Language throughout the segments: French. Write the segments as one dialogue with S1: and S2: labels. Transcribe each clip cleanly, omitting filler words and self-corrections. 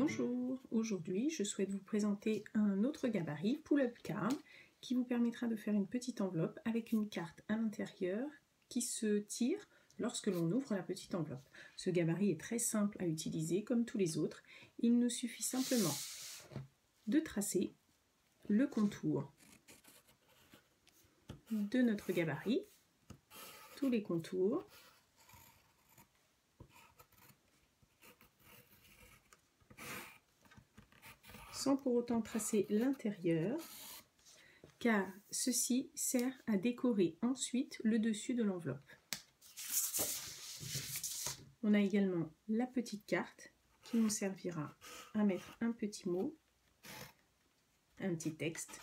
S1: Bonjour, aujourd'hui je souhaite vous présenter un autre gabarit, Pull-Up Card, qui vous permettra de faire une petite enveloppe avec une carte à l'intérieur qui se tire lorsque l'on ouvre la petite enveloppe. Ce gabarit est très simple à utiliser comme tous les autres. Il nous suffit simplement de tracer le contour de notre gabarit, tous les contours, sans pour autant tracer l'intérieur, car ceci sert à décorer ensuite le dessus de l'enveloppe. On a également la petite carte qui nous servira à mettre un petit mot, un petit texte.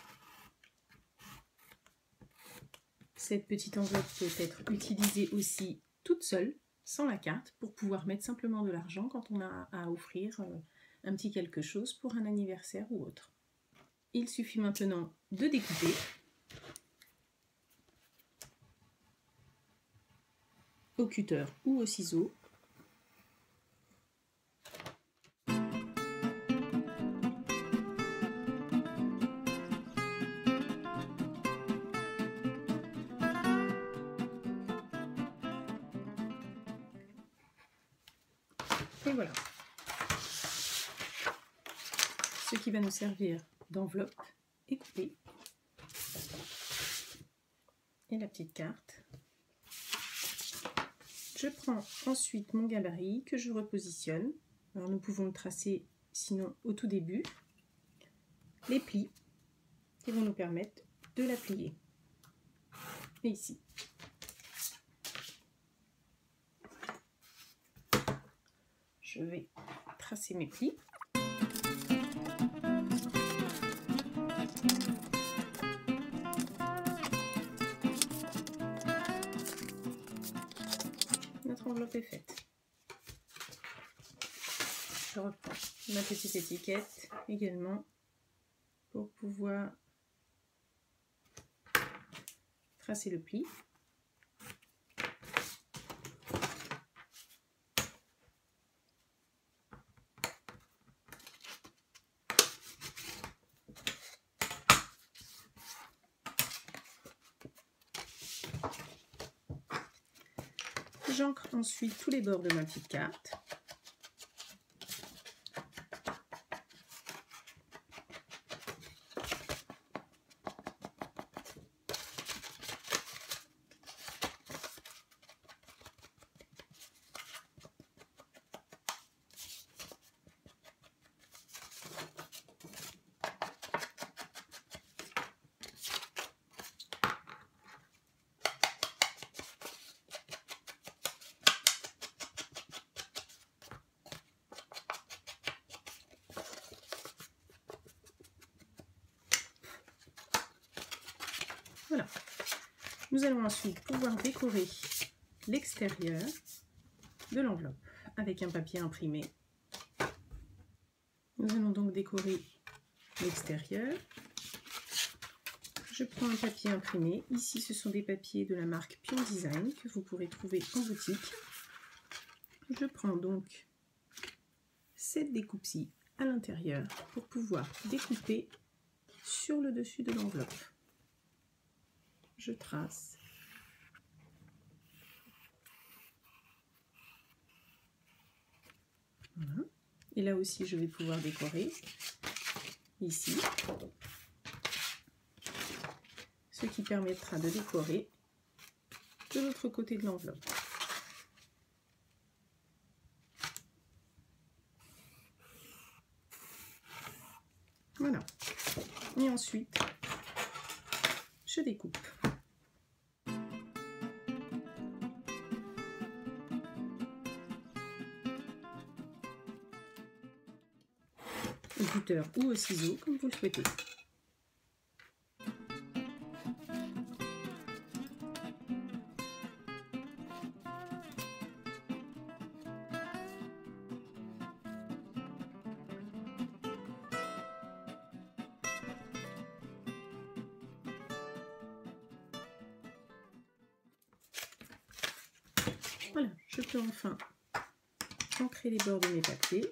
S1: Cette petite enveloppe peut être utilisée aussi toute seule, sans la carte, pour pouvoir mettre simplement de l'argent quand on a à offrir un petit quelque chose pour un anniversaire ou autre. Il suffit maintenant de découper. Au cutter ou au ciseau. Et voilà. Ce qui va nous servir d'enveloppe est coupé. Et la petite carte. Je prends ensuite mon gabarit que je repositionne. Alors nous pouvons le tracer sinon au tout début. Les plis qui vont nous permettre de la plier. Et ici. Je vais tracer mes plis. Notre enveloppe est faite. Je reprends ma petite étiquette également pour pouvoir tracer le pli. J'ancre ensuite tous les bords de ma petite carte. Voilà. Nous allons ensuite pouvoir décorer l'extérieur de l'enveloppe avec un papier imprimé. Nous allons donc décorer l'extérieur. Je prends un papier imprimé. Ici, ce sont des papiers de la marque Pion Design que vous pourrez trouver en boutique. Je prends donc cette découpe-ci à l'intérieur pour pouvoir découper sur le dessus de l'enveloppe. Je trace. Voilà. Et là aussi, je vais pouvoir décorer ici, ce qui permettra de décorer de l'autre côté de l'enveloppe. Voilà. Et ensuite, je découpe. Au cutter ou au ciseau, comme vous le souhaitez. Voilà, je peux enfin ancrer les bords de mes papiers.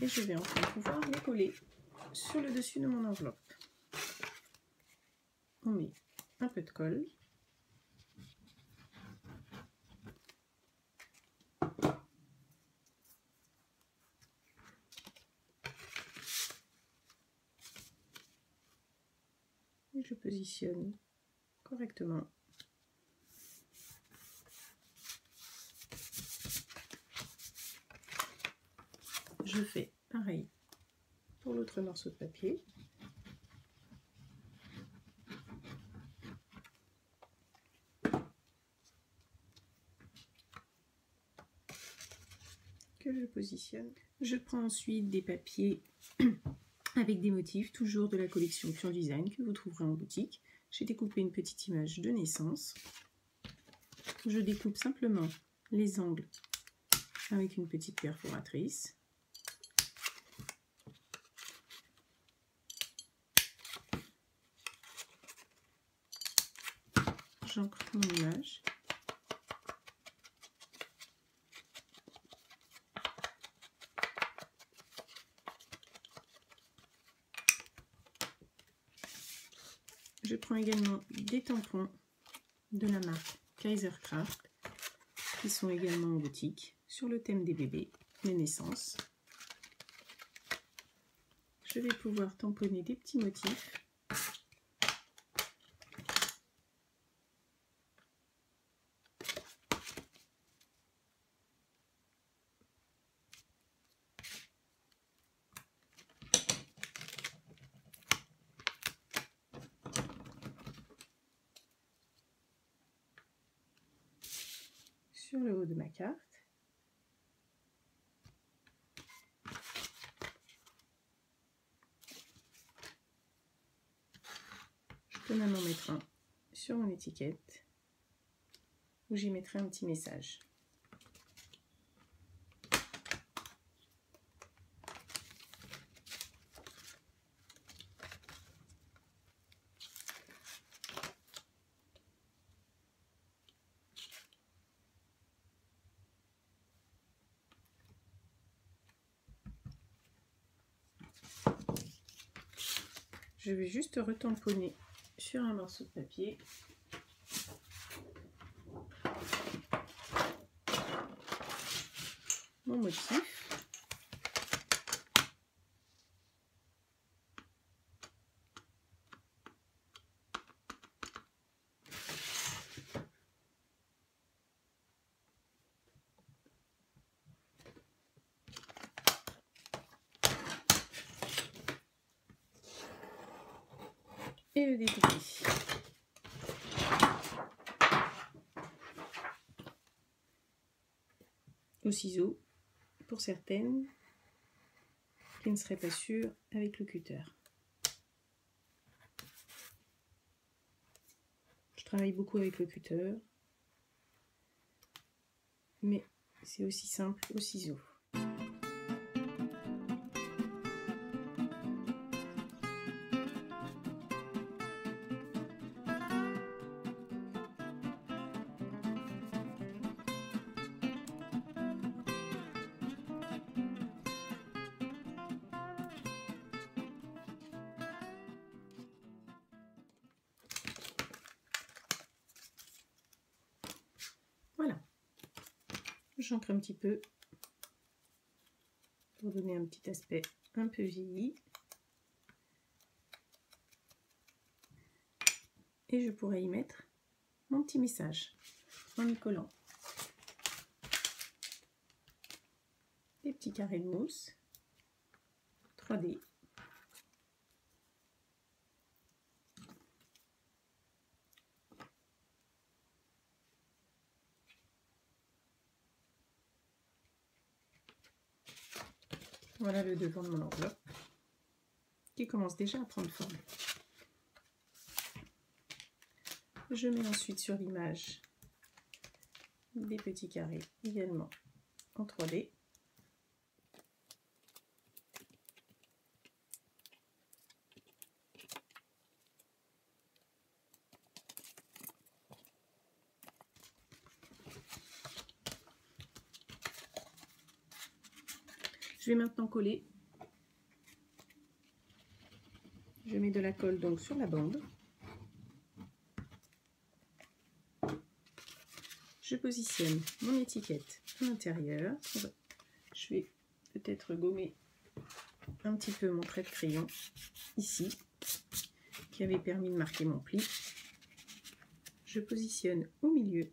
S1: Et je vais enfin pouvoir les coller sur le dessus de mon enveloppe. On met un peu de colle. Et je positionne correctement. Je fais pareil pour l'autre morceau de papier. Que je positionne. Je prends ensuite des papiers avec des motifs, toujours de la collection Pure Design que vous trouverez en boutique. J'ai découpé une petite image de naissance. Je découpe simplement les angles avec une petite perforatrice. J'ancre mon image. Je prends également des tampons de la marque Kaisercraft qui sont également en boutique sur le thème des bébés, les naissances. Je vais pouvoir tamponner des petits motifs. Sur le haut de ma carte. Je peux même en mettre un sur mon étiquette où j'y mettrai un petit message. Je vais juste retamponner sur un morceau de papier. Mon motif. Et le découper. Au ciseau, pour certaines qui ne seraient pas sûres avec le cutter. Je travaille beaucoup avec le cutter, mais c'est aussi simple au ciseau. Voilà, j'encre un petit peu pour donner un petit aspect un peu vieilli. Et je pourrais y mettre mon petit message en y collant des petits carrés de mousse 3D. Voilà le devant de mon enveloppe qui commence déjà à prendre forme. Je mets ensuite sur l'image des petits carrés également en 3D. Je vais maintenant coller Je mets de la colle donc sur la bande. Je positionne mon étiquette à l'intérieur. Je vais peut-être gommer un petit peu mon trait de crayon ici, qui avait permis de marquer mon pli. Je positionne au milieu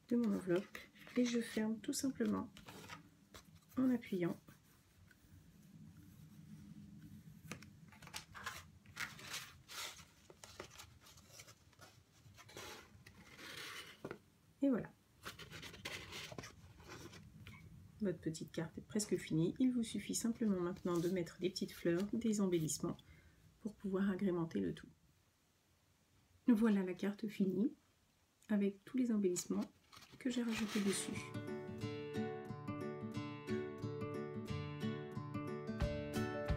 S1: de mon enveloppe et je ferme tout simplement en appuyant. Et voilà. Votre petite carte est presque finie. Il vous suffit simplement maintenant de mettre des petites fleurs, des embellissements pour pouvoir agrémenter le tout. Voilà la carte finie avec tous les embellissements que j'ai rajoutés dessus.